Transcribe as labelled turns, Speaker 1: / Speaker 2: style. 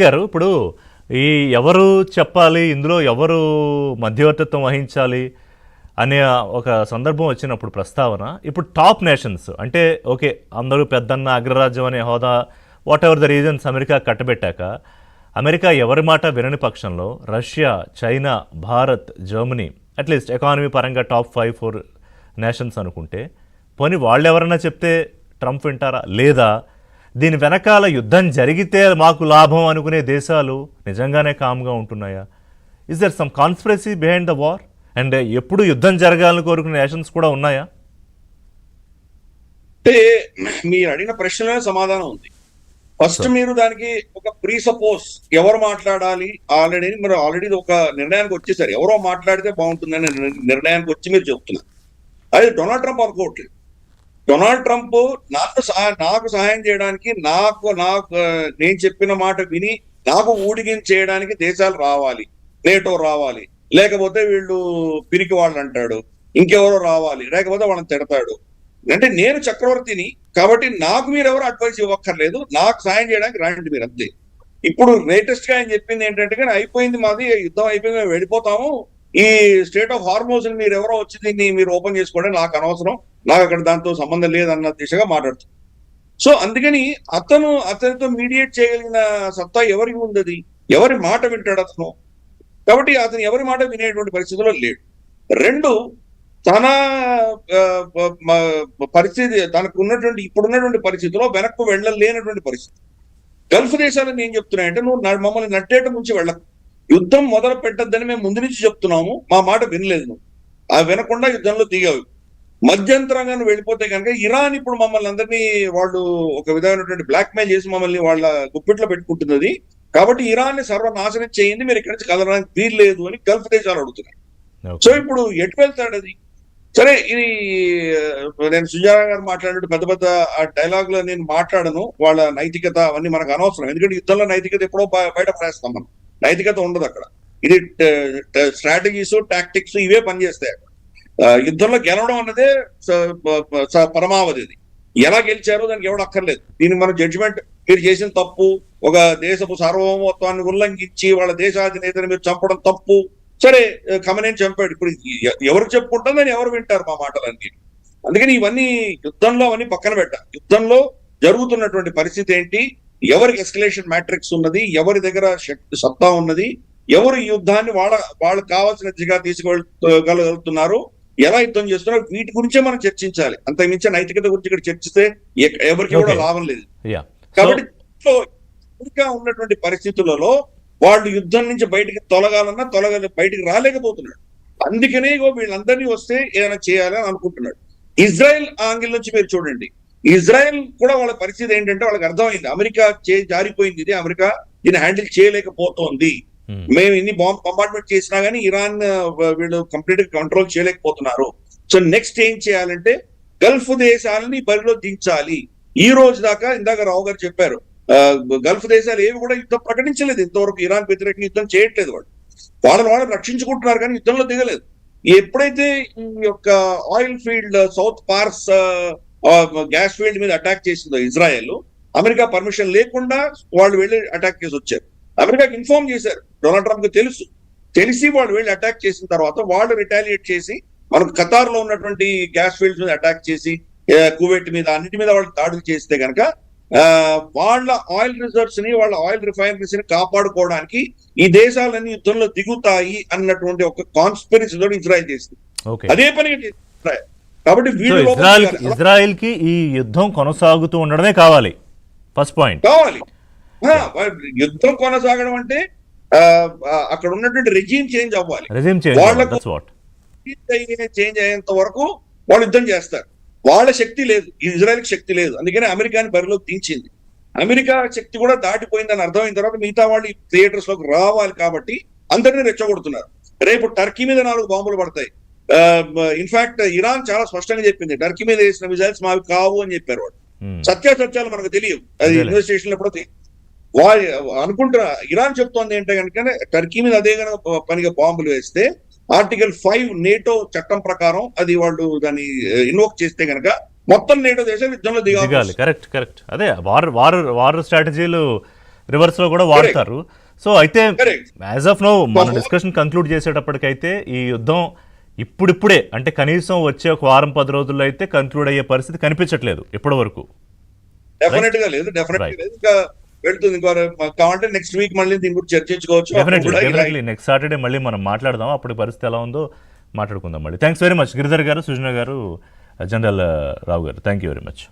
Speaker 1: గారు ఇప్పుడు ఈ ఎవరు చెప్పాలి ఇందులో ఎవరు మధ్యవర్తిత్వం వహించాలి అనే ఒక సందర్భం వచ్చినప్పుడు ప్రస్తావన ఇప్పుడు టాప్ నేషన్స్ అంటే ఓకే అందరూ పెద్దన్న అగ్రరాజ్యం అనే హోదా whatever the reasons America కట్టబెట్టాక అమెరికా ఎవరి మాట వినని పక్షంలో Russia, China, Bharat, Germany at least economy పరంగా టాప్ 5-4 నేషన్స్ అనుకుంటే పోనీ వాళ్ళు ఎవరన్నా చెప్తే ట్రంప్ వింటారా? లేదా దీని వెనకాల యుద్ధం జరిగితే మాకు లాభం అనుకునే దేశాలు నిజంగానే కామ్గా ఉంటున్నాయా? Is there some conspiracy behind the war? And ఎప్పుడు యుద్ధం జరగాలని కోరుకునే నేషన్స్ కూడా ఉన్నాయా?
Speaker 2: అంటే మీరు అడిగిన ప్రశ్నలో సమాధానం ఉంది. ఫస్ట్ మీరు దానికి ఒక ప్రీ సపోజ్ ఎవరు మాట్లాడాలి ఆల్రెడీ ఒక నిర్ణయానికి వచ్చేసారు. ఎవరో మాట్లాడితే బాగుంటుందని నిర్ణయానికి వచ్చి మీరు చెప్తున్నారు. అది డొనాల్డ్ ట్రంప్ అనుకోవట్లేదు. డొనాల్డ్ ట్రంప్ నాకు సహాయం చేయడానికి నాకు నేను చెప్పిన మాట విని నాకు ఊడిగించేయడానికి దేశాలు రావాలి, నేటో రావాలి, లేకపోతే వీళ్ళు పిరికి వాళ్ళు అంటాడు, ఇంకెవరో రావాలి, లేకపోతే వాళ్ళని తిడతాడు. అంటే నేను చక్రవర్తిని కాబట్టి నాకు మీరు ఎవరు అడ్వైస్ ఇవ్వక్కర్లేదు, నాకు సాయం చేయడానికి రాండి మీరు అంతే. ఇప్పుడు లేటెస్ట్ గా ఆయన చెప్పింది ఏంటంటే కానీ అయిపోయింది మాది యుద్ధం అయిపోయింది మేము వెళ్ళిపోతాము, ఈ స్టేట్ ఆఫ్ హార్మోస్ మీరు ఎవరో వచ్చి దీన్ని మీరు ఓపెన్ చేసుకోండి, నాకు అనవసరం, నాకు అక్కడ దాంతో సంబంధం లేదన్న దిశగా మాట్లాడుతుంది. సో అందుకని అతనితో మీడియేట్ చేయగలిగిన సత్తా ఎవరికి ఉంది? ఎవరి మాట వింటాడు అతను? కాబట్టి అతను ఎవరి మాట వినేటువంటి పరిస్థితిలో లేడు. రెండు, తన పరిస్థితి తనకు ఉన్నటువంటి ఇప్పుడున్నటువంటి పరిస్థితిలో వెనక్కు వెళ్ళలేనటువంటి పరిస్థితి. గల్ఫ్ దేశాలను ఏం చెప్తున్నాయంటే నువ్వు మమ్మల్ని నట్టేట నుంచి వెళ్ళకు, యుద్ధం మొదలు పెట్టద్దని మేము ముందు నుంచి చెప్తున్నాము, మా మాట వినలేదు, నువ్వు ఆ వినకుండా యుద్ధంలో దిగావు, మధ్యంతరంగా నువ్వు వెళ్ళిపోతే కనుక ఇరాన్ ఇప్పుడు మమ్మల్ని అందరినీ వాళ్ళు ఒక విధమైనటువంటి బ్లాక్ మెయిల్ చేసి మమ్మల్ని వాళ్ళ గుప్పిట్లో పెట్టుకుంటున్నది, కాబట్టి ఇరాన్ ని సర్వనాశనం చేయింది, మీరు ఇక్కడి నుంచి కదలడానికి వీలు లేదు అని గల్ఫ్ దేశాలు అడుగుతున్నాయి. సో ఇప్పుడు ఎటు వెళ్తాడు అది? సరే, ఇది నేను సుజాత గారు మాట్లాడినట్టు పెద్ద పెద్ద డైలాగ్ లో నేను మాట్లాడను, వాళ్ళ నైతికత అవన్నీ మనకు అనవసరం. ఎందుకంటే యుద్ధంలో నైతికత ఎప్పుడో బయట పడేస్తాం మనం, నైతికత ఉండదు అక్కడ. ఇది స్ట్రాటజీస్, టాక్టిక్స్ ఇవే పనిచేస్తాయి అక్కడ. యుద్ధంలో గెలవడం అన్నదే పరమావధి. ఇది ఎలా గెలిచారో దానికి ఎవడు అక్కర్లేదు. దీనికి మనం జడ్జిమెంట్, మీరు చేసిన తప్పు, ఒక దేశపు సార్వభౌమత్వాన్ని ఉల్లంఘించి వాళ్ళ దేశాధినేతని మీరు చంపడం తప్పు, సరే కమనేని చంపాడు, ఇప్పుడు ఎవరు చెప్పుకుంటుందని ఎవరు వింటారు మా మాటలన్నీ? అందుకని ఇవన్నీ యుద్ధంలో అవన్నీ పక్కన పెట్టాలి. యుద్ధంలో జరుగుతున్నటువంటి పరిస్థితి ఏంటి, ఎవరికి ఎస్కలేషన్ మ్యాట్రిక్స్ ఉన్నది, ఎవరి దగ్గర శక్తి సత్తా ఉన్నది, ఎవరు ఈ యుద్ధాన్ని వాళ్ళకి కావాల్సిన దిశగా తీసుకెళ్తున్నారు, ఎలా యుద్ధం చేస్తున్నారు, వీటి గురించే మనం చర్చించాలి. అంతకుమించి నైతికత గురించి ఇక్కడ చర్చిస్తే ఎవరికి కూడా లాభం లేదు. కాబట్టి ఉన్నటువంటి పరిస్థితులలో వాళ్ళు యుద్ధం నుంచి బయటికి తొలగాలన్నా బయటికి రాలేకపోతున్నాడు. అందుకనే వీళ్ళందరినీ వస్తే ఏదైనా చేయాలని అనుకుంటున్నాడు. ఇజ్రాయెల్ యాంగిల్ నుంచి మీరు చూడండి, ఇజ్రాయెల్ కూడా వాళ్ళ పరిస్థితి ఏంటంటే వాళ్ళకి అర్థమైంది అమెరికా జారిపోయింది, ఇది అమెరికా దీన్ని హ్యాండిల్ చేయలేకపోతోంది, మేము ఇన్ని బాంబార్డ్మెంట్ చేసినా కానీ ఇరాన్ వీళ్ళు కంప్లీట్ గా కంట్రోల్ చేయలేకపోతున్నారు. సో నెక్స్ట్ ఏం చేయాలంటే గల్ఫ్ దేశాలని బరిలో దించాలి. ఈ రోజు దాకా ఇందాక రావు గారు చెప్పారు, గల్ఫ్ దేశాలు ఏవి కూడా యుద్ధం ప్రకటించలేదు ఇంతవరకు, ఇరాన్ వ్యతిరేకంగా యుద్ధం చేయట్లేదు, వాళ్ళని రక్షించుకుంటున్నారు కానీ యుద్ధంలో దిగలేదు. ఎప్పుడైతే ఈ యొక్క oil field South Pars gas field మీద అటాక్ చేసిందో ఇజ్రాయెల్, అమెరికా పర్మిషన్ లేకుండా వాళ్ళు వెళ్ళి అటాక్ చేసి వచ్చారు. అమెరికాకి ఇన్ఫార్మ్ చేశారు, డొనాల్డ్ ట్రంప్ కి తెలిసి వాళ్ళు వెళ్ళి అటాక్ చేసిన తర్వాత వాళ్ళు రిటాలియేట్ చేసి మనకు ఖతార్ లో ఉన్నటువంటి గ్యాస్ ఫీల్డ్స్ మీద అటాక్ చేసి కువైట్ మీద అన్నిటి మీద వాళ్ళు దాడులు చేస్తే కనుక వాళ్ళ ఆయిల్ రిజర్వ్స్ ని, వాళ్ళ ఆయిల్ రిఫైనరీస్ ని కాపాడుకోవడానికి ఈ దేశాలన్నీ యుద్ధంలో దిగుతాయి అన్నటువంటి ఒక కాన్స్పిరసీ తోటి ఇజ్రాయెల్ చేసింది. అదే పనిగా చేసింది. కాబట్టి
Speaker 1: ఇజ్రాయెల్ కి ఈ యుద్ధం కొనసాగుతూ ఉండడమే కావాలి, ఫస్ట్ పాయింట్
Speaker 2: కావాలి. యుద్ధం కొనసాగడం అంటే అక్కడ ఉన్నటువంటి రెజీమ్ చేంజ్ అవ్వాలి, వాళ్ళకు చేంజ్ అయ్యేంత వరకు వాళ్ళు యుద్ధం చేస్తారు. వాళ్ళ శక్తి లేదు, ఇజ్రాయెల్కి శక్తి లేదు, అందుకని అమెరికాని బరిలోకి దించింది. అమెరికా శక్తి కూడా దాటిపోయిందని అర్థమైన తర్వాత మిగతా వాళ్ళు థియేటర్స్ లోకి రావాలి కాబట్టి అందరినీ రెచ్చగొడుతున్నారు. రేపు టర్కీ మీద 4 బాంబులు పడతాయి. ఇన్ఫాక్ట్ ఇరాన్ చాలా స్పష్టంగా చెప్పింది, టర్కీ మీద వేసిన మిజైల్స్ మావి కావు అని చెప్పారు. వాళ్ళు సత్యాసత్యాలు మనకు తెలియవు, అది ఇన్వెస్టిగేషన్ లో కూడా వాళ్ళు అనుకుంటున్నా. ఇరాన్ చెప్తోంది ఏంటంటే కనుక టర్కీ మీద అదే కనుక పనిగా బాంబులు వేస్తే ఆర్టికల్ 5 నేటో చట్టం ప్రకారం అది వాళ్ళు దాన్ని ఇన్వోక్ చేస్తే కనుక మొత్తం నేటో దేశాలు యుద్ధంలో దిగాలి.
Speaker 1: కరెక్ట్. అదే వార్ స్ట్రాటజీలు రివర్స్ లో కూడా వాడతారు. సో అయితే
Speaker 2: Correct.
Speaker 1: యాజ్ ఆఫ్ నో మన డిస్కషన్ కంక్లూడ్ చేసేటప్పటికైతే ఈ యుద్ధం ఇప్పుడిప్పుడే అంటే కనీసం వచ్చే ఒక వారం 10 రోజుల్లో అయితే కంక్లూడ్ అయ్యే పరిస్థితి కనిపించట్లేదు ఇప్పటి వరకు.
Speaker 2: డెఫినెట్ గా లేదు, డెఫినెట్ గా
Speaker 1: Right.
Speaker 2: లేదు. ఇంకా వెళ్తుంది. ఇంకా కావాలంటే నెక్స్ట్ వీక్ మళ్ళీ దీని గురించి చర్చించుకోవచ్చు. అప్పుడు కూడా ఇలా
Speaker 1: డెఫినెట్లీ నెక్స్ట్ సాటర్డే మళ్ళీ మనం మాట్లాడదాం. అప్పుడు పరిస్థితి ఎలా ఉందో మాట్లాడుకుందాం మళ్ళీ. థ్యాంక్స్ వెరీ మచ్ గిరిధర్ గారు, సుజన గారు, జనరల్ రావు గారు. Thank you very much.